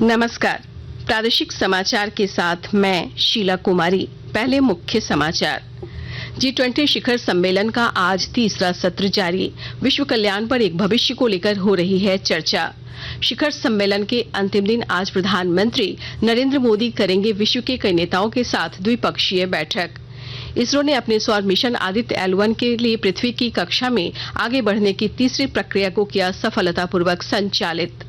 नमस्कार। प्रादेशिक समाचार के साथ मैं शीला कुमारी। पहले मुख्य समाचार। G20 शिखर सम्मेलन का आज तीसरा सत्र जारी। विश्व कल्याण पर एक भविष्य को लेकर हो रही है चर्चा। शिखर सम्मेलन के अंतिम दिन आज प्रधानमंत्री नरेंद्र मोदी करेंगे विश्व के कई नेताओं के साथ द्विपक्षीय बैठक। इसरो ने अपने सौर मिशन आदित्य L1 के लिए पृथ्वी की कक्षा में आगे बढ़ने की तीसरी प्रक्रिया को किया सफलतापूर्वक संचालित।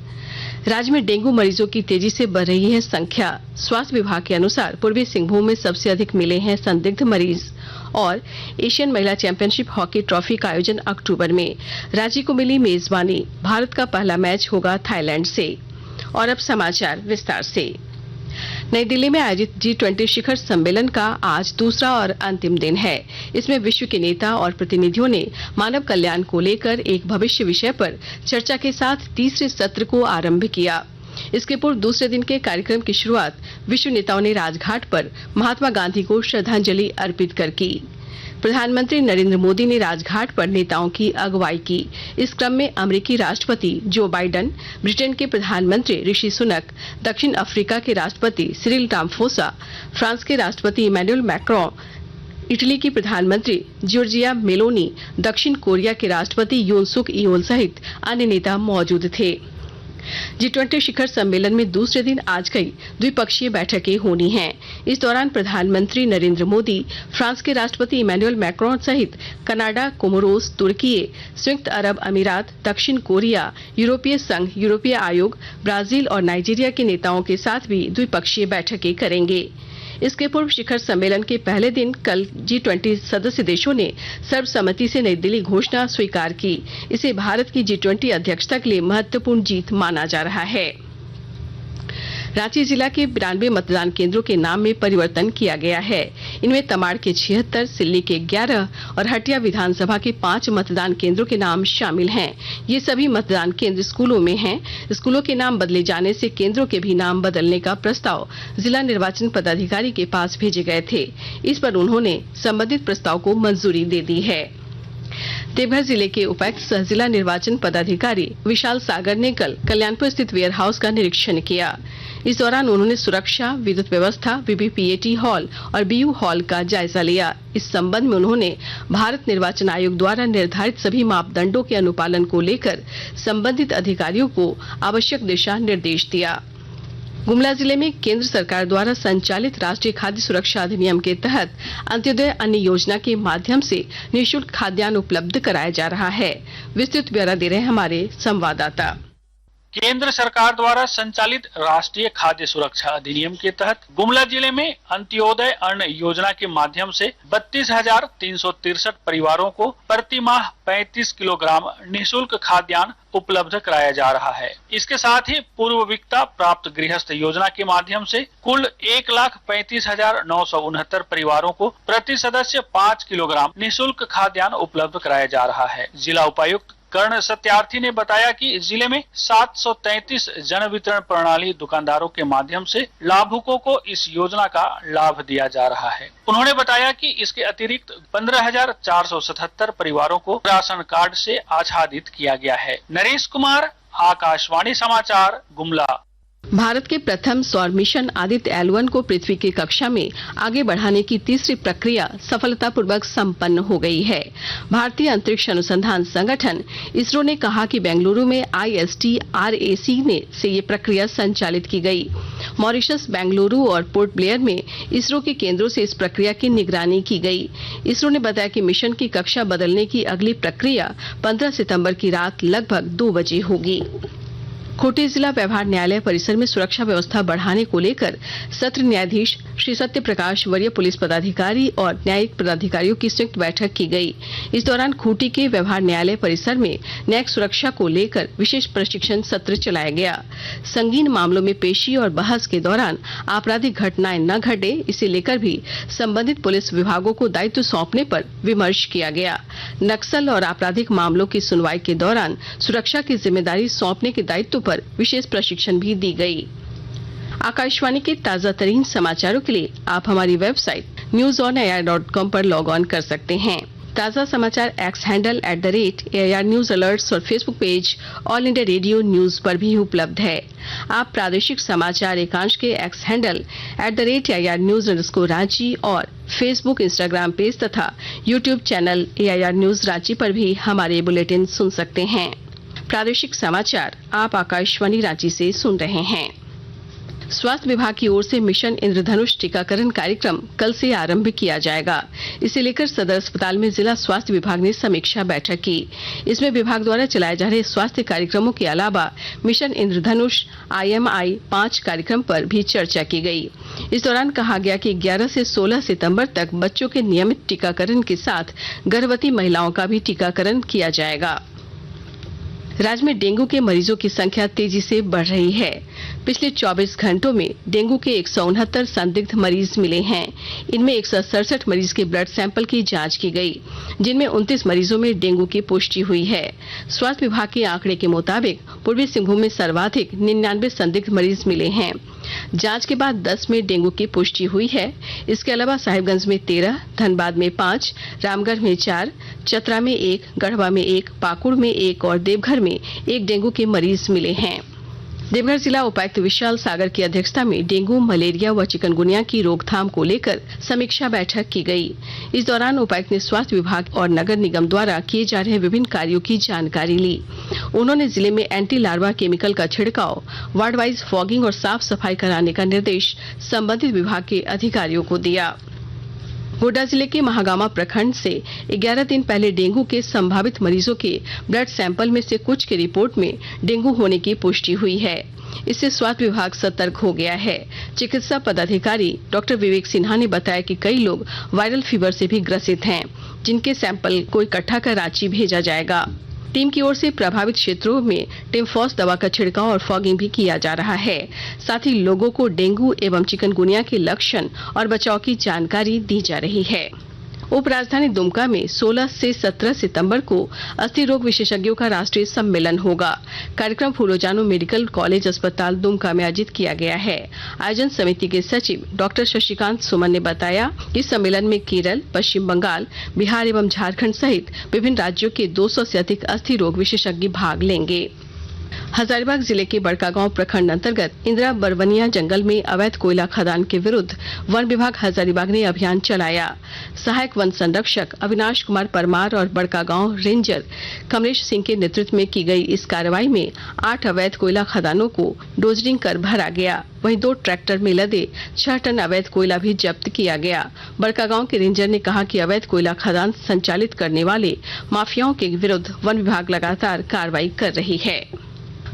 राज्य में डेंगू मरीजों की तेजी से बढ़ रही है संख्या। स्वास्थ्य विभाग के अनुसार पूर्वी सिंहभूम में सबसे अधिक मिले हैं संदिग्ध मरीज। और एशियन महिला चैंपियनशिप हॉकी ट्रॉफी का आयोजन अक्टूबर में। राज्य को मिली मेजबानी। भारत का पहला मैच होगा थाईलैंड से। और अब समाचार विस्तार से। नई दिल्ली में आयोजित G20 शिखर सम्मेलन का आज दूसरा और अंतिम दिन है। इसमें विश्व के नेता और प्रतिनिधियों ने मानव कल्याण को लेकर एक भविष्य विषय पर चर्चा के साथ तीसरे सत्र को आरंभ किया। इसके पूर्व दूसरे दिन के कार्यक्रम की शुरुआत विश्व नेताओं ने राजघाट पर महात्मा गांधी को श्रद्धांजलि अर्पित कर की। प्रधानमंत्री नरेंद्र मोदी ने राजघाट पर नेताओं की अगुवाई की। इस क्रम में अमेरिकी राष्ट्रपति जो बाइडेन, ब्रिटेन के प्रधानमंत्री ऋषि सुनक, दक्षिण अफ्रीका के राष्ट्रपति सिरिल रामाफोसा, फ्रांस के राष्ट्रपति इमैनुअल मैक्रों, इटली की प्रधानमंत्री जॉर्जिया मेलोनी, दक्षिण कोरिया के राष्ट्रपति योन सुक येओल सहित अन्य नेता मौजूद थे। G20 शिखर सम्मेलन में दूसरे दिन आज कई द्विपक्षीय बैठकें होनी हैं। इस दौरान प्रधानमंत्री नरेंद्र मोदी फ्रांस के राष्ट्रपति इमैनुअल मैक्रों सहित कनाडा, कोमोरोस, तुर्की, संयुक्त अरब अमीरात, दक्षिण कोरिया, यूरोपीय संघ, यूरोपीय आयोग, ब्राजील और नाइजीरिया के नेताओं के साथ भी द्विपक्षीय बैठकें करेंगे। इसके पूर्व शिखर सम्मेलन के पहले दिन कल G20 सदस्य देशों ने सर्वसम्मति से नई दिल्ली घोषणा स्वीकार की। इसे भारत की G20 अध्यक्षता के लिए महत्वपूर्ण जीत माना जा रहा है। रांची जिला के 92 मतदान केंद्रों के नाम में परिवर्तन किया गया है। इनमें तमाड़ के 76, सिल्ली के 11 और हटिया विधानसभा के 5 मतदान केंद्रों के नाम शामिल हैं। ये सभी मतदान केंद्र स्कूलों में हैं। स्कूलों के नाम बदले जाने से केंद्रों के भी नाम बदलने का प्रस्ताव जिला निर्वाचन पदाधिकारी के पास भेजे गए थे। इस पर उन्होंने संबंधित प्रस्ताव को मंजूरी दे दी है। देवघर जिले के उपायुक्त सह जिला निर्वाचन पदाधिकारी विशाल सागर ने कल कल्याणपुर स्थित वेयर हाउस का निरीक्षण किया। इस दौरान उन्होंने सुरक्षा, विद्युत व्यवस्था, वीवीपीएटी हॉल और बीयू हॉल का जायजा लिया। इस संबंध में उन्होंने भारत निर्वाचन आयोग द्वारा निर्धारित सभी मापदंडों के अनुपालन को लेकर संबंधित अधिकारियों को आवश्यक दिशा निर्देश दिया। गुमला जिले में केंद्र सरकार द्वारा संचालित राष्ट्रीय खाद्य सुरक्षा अधिनियम के तहत अंत्योदय अन्न योजना के माध्यम से निःशुल्क खाद्यान्न उपलब्ध कराया जा रहा है। विस्तृत ब्यौरा दे रहे हैं हमारे संवाददाता। केंद्र सरकार द्वारा संचालित राष्ट्रीय खाद्य सुरक्षा अधिनियम के तहत गुमला जिले में अंत्योदय अन्न योजना के माध्यम से 32,363 परिवारों को प्रति माह 35 किलोग्राम निःशुल्क खाद्यान्न उपलब्ध कराया जा रहा है। इसके साथ ही पूर्वविकता प्राप्त गृहस्थ योजना के माध्यम से कुल 1,35,969 परिवारों को प्रति सदस्य 5 किलोग्राम निःशुल्क खाद्यान्न उपलब्ध कराया जा रहा है। जिला उपायुक्त कर्ण सत्यार्थी ने बताया कि जिले में 733 जन वितरण प्रणाली दुकानदारों के माध्यम से लाभुकों को इस योजना का लाभ दिया जा रहा है। उन्होंने बताया कि इसके अतिरिक्त 15,477 परिवारों को राशन कार्ड से आच्छादित किया गया है। नरेश कुमार, आकाशवाणी समाचार, गुमला। भारत के प्रथम सौर मिशन आदित्य L1 को पृथ्वी की कक्षा में आगे बढ़ाने की तीसरी प्रक्रिया सफलतापूर्वक संपन्न हो गई है। भारतीय अंतरिक्ष अनुसंधान संगठन इसरो ने कहा कि बेंगलुरु में IST-RAC से ये प्रक्रिया संचालित की गई। मॉरिशस, बेंगलुरु और पोर्ट ब्लेयर में इसरो के केंद्रों से इस प्रक्रिया की निगरानी की गई। इसरो ने बताया कि मिशन की कक्षा बदलने की अगली प्रक्रिया 15 सितंबर की रात लगभग 2 बजे होगी। खूंटी जिला व्यवहार न्यायालय परिसर में सुरक्षा व्यवस्था बढ़ाने को लेकर सत्र न्यायाधीश श्री सत्य प्रकाश, वरीय पुलिस पदाधिकारी और न्यायिक पदाधिकारियों की संयुक्त बैठक की गई। इस दौरान खूंटी के व्यवहार न्यायालय परिसर में न्यायिक सुरक्षा को लेकर विशेष प्रशिक्षण सत्र चलाया गया। संगीन मामलों में पेशी और बहस के दौरान आपराधिक घटनाएं न घटे, इसे लेकर भी संबंधित पुलिस विभागों को दायित्व सौंपने पर विमर्श किया गया। नक्सल और आपराधिक मामलों की सुनवाई के दौरान सुरक्षा की जिम्मेदारी सौंपने के दायित्व पर विशेष प्रशिक्षण भी दी गई। आकाशवाणी के ताजा तरीन समाचारों के लिए आप हमारी वेबसाइट newsonair.com पर लॉग ऑन कर सकते हैं। ताजा समाचार X handle @AIR news alerts और Facebook page All India Radio News पर भी उपलब्ध है। आप प्रादेशिक समाचार एकांश के एक्स हैंडल @AIR न्यूज _ और फेसबुक, इंस्टाग्राम पेज तथा YouTube channel AIR news Ranchi पर भी हमारे बुलेटिन सुन सकते हैं। प्रादेशिक समाचार आप आकाशवाणी रांची से सुन रहे हैं। स्वास्थ्य विभाग की ओर से मिशन इंद्रधनुष टीकाकरण कार्यक्रम कल से आरंभ किया जाएगा। इसे लेकर सदर अस्पताल में जिला स्वास्थ्य विभाग ने समीक्षा बैठक की। इसमें विभाग द्वारा चलाए जा रहे स्वास्थ्य कार्यक्रमों के अलावा मिशन इंद्रधनुष IMI 5 कार्यक्रम पर भी चर्चा की गई। इस दौरान कहा गया कि 11 से 16 सितंबर तक बच्चों के नियमित टीकाकरण के साथ गर्भवती महिलाओं का भी टीकाकरण किया जाएगा। राज्य में डेंगू के मरीजों की संख्या तेजी से बढ़ रही है। पिछले 24 घंटों में डेंगू के 169 संदिग्ध मरीज मिले हैं। इनमें 167 मरीज के ब्लड सैंपल की जांच की गई, जिनमें 29 मरीजों में डेंगू की पुष्टि हुई है। स्वास्थ्य विभाग के आंकड़े के मुताबिक पूर्वी सिंहभूम में सर्वाधिक 99 संदिग्ध मरीज मिले हैं। जांच के बाद 10 में डेंगू की पुष्टि हुई है। इसके अलावा साहिबगंज में 13, धनबाद में 5, रामगढ़ में 4, चतरा में 1, गढ़वा में 1, पाकुड़ में 1 और देवघर में 1 डेंगू के मरीज मिले हैं। देवघर जिला उपायुक्त विशाल सागर की अध्यक्षता में डेंगू, मलेरिया व चिकनगुनिया की रोकथाम को लेकर समीक्षा बैठक की गई। इस दौरान उपायुक्त ने स्वास्थ्य विभाग और नगर निगम द्वारा किए जा रहे विभिन्न कार्यों की जानकारी ली। उन्होंने जिले में एंटी लार्वा केमिकल का छिड़काव, वार्ड वाइज फॉगिंग और साफ सफाई कराने का निर्देश संबंधित विभाग के अधिकारियों को दिया। गोड्डा जिले के महागामा प्रखंड से 11 दिन पहले डेंगू के संभावित मरीजों के ब्लड सैंपल में से कुछ की रिपोर्ट में डेंगू होने की पुष्टि हुई है। इससे स्वास्थ्य विभाग सतर्क हो गया है। चिकित्सा पदाधिकारी डॉक्टर विवेक सिन्हा ने बताया कि कई लोग वायरल फीवर से भी ग्रसित हैं, जिनके सैंपल को इकट्ठा कर रांची भेजा जाएगा। टीम की ओर से प्रभावित क्षेत्रों में टिम्फॉस दवा का छिड़काव और फॉगिंग भी किया जा रहा है। साथ ही लोगों को डेंगू एवं चिकनगुनिया के लक्षण और बचाव की जानकारी दी जा रही है। उप राजधानी दुमका में 16 से 17 सितंबर को अस्थि रोग विशेषज्ञों का राष्ट्रीय सम्मेलन होगा। कार्यक्रम फूलोजानो मेडिकल कॉलेज अस्पताल दुमका में आयोजित किया गया है। आयोजन समिति के सचिव डॉक्टर शशिकांत सुमन ने बताया कि सम्मेलन में केरल, पश्चिम बंगाल, बिहार एवं झारखंड सहित विभिन्न राज्यों के 200 से अधिक अस्थि रोग विशेषज्ञ भाग लेंगे। हजारीबाग जिले के बड़कागांव प्रखंड अंतर्गत इंदिरा बरवनिया जंगल में अवैध कोयला खदान के विरुद्ध वन विभाग हजारीबाग ने अभियान चलाया। सहायक वन संरक्षक अविनाश कुमार परमार और बड़कागांव रेंजर कमलेश सिंह के नेतृत्व में की गई इस कार्रवाई में 8 अवैध कोयला खदानों को डोजरिंग कर भरा गया। वहीं 2 ट्रैक्टर में लदे 6 टन अवैध कोयला भी जब्त किया गया। बड़कागांव के रेंजर ने कहा कि अवैध कोयला खदान संचालित करने वाले माफियाओं के विरुद्ध वन विभाग लगातार कार्रवाई कर रही है।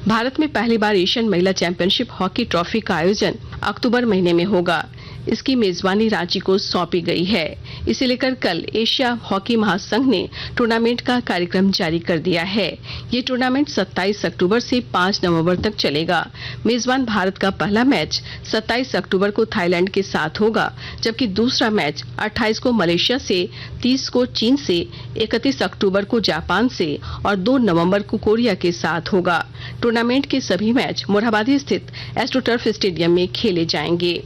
भारत में पहली बार एशियन महिला चैंपियनशिप हॉकी ट्रॉफी का आयोजन अक्टूबर महीने में होगा। इसकी मेजबानी रांची को सौंपी गई है। इसे लेकर कल एशिया हॉकी महासंघ ने टूर्नामेंट का कार्यक्रम जारी कर दिया है। ये टूर्नामेंट 27 अक्टूबर से 5 नवंबर तक चलेगा। मेजबान भारत का पहला मैच 27 अक्टूबर को थाईलैंड के साथ होगा, जबकि दूसरा मैच 28 को मलेशिया से, 30 को चीन से, 31 अक्टूबर को जापान से और 2 नवंबर को कोरिया के साथ होगा। टूर्नामेंट के सभी मैच मोरहाबादी स्थित एस्ट्रोटर्फ स्टेडियम में खेले जाएंगे।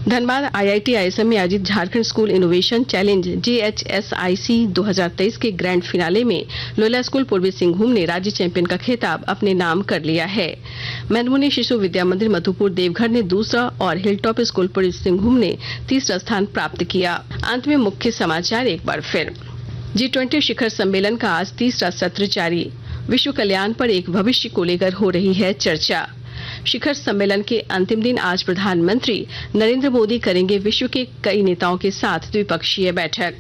धनबाद IIT ISM में आयोजित Jharkhand school innovation challenge JHSIC 2023 के ग्रैंड फिनाले में लोयला स्कूल पूर्वी सिंहभूम ने राज्य चैंपियन का खिताब अपने नाम कर लिया है। मैनमुनि शिशु विद्या मंदिर मधुपुर देवघर ने दूसरा और हिलटॉप स्कूल पूर्वी सिंहभूम ने तीसरा स्थान प्राप्त किया। अंत में मुख्य समाचार एक बार फिर। G20 शिखर सम्मेलन का आज तीसरा सत्र जारी। विश्व कल्याण पर एक भविष्य को लेकर हो रही है चर्चा। शिखर सम्मेलन के अंतिम दिन आज प्रधानमंत्री नरेंद्र मोदी करेंगे विश्व के कई नेताओं के साथ द्विपक्षीय बैठक।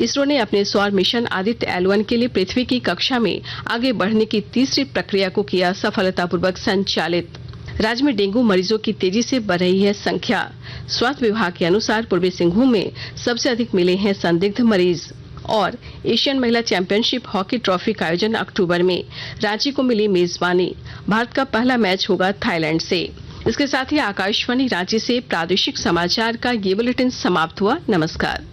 इसरो ने अपने सौर मिशन आदित्य L1 के लिए पृथ्वी की कक्षा में आगे बढ़ने की तीसरी प्रक्रिया को किया सफलतापूर्वक संचालित। राज्य में डेंगू मरीजों की तेजी से बढ़ रही है संख्या। स्वास्थ्य विभाग के अनुसार पूर्वी सिंहभूम में सबसे अधिक मिले हैं संदिग्ध मरीज। और एशियन महिला चैंपियनशिप हॉकी ट्रॉफी का आयोजन अक्टूबर में। रांची को मिली मेजबानी। भारत का पहला मैच होगा थाईलैंड से। इसके साथ ही आकाशवाणी रांची से प्रादेशिक समाचार का ये बुलेटिन समाप्त हुआ। नमस्कार।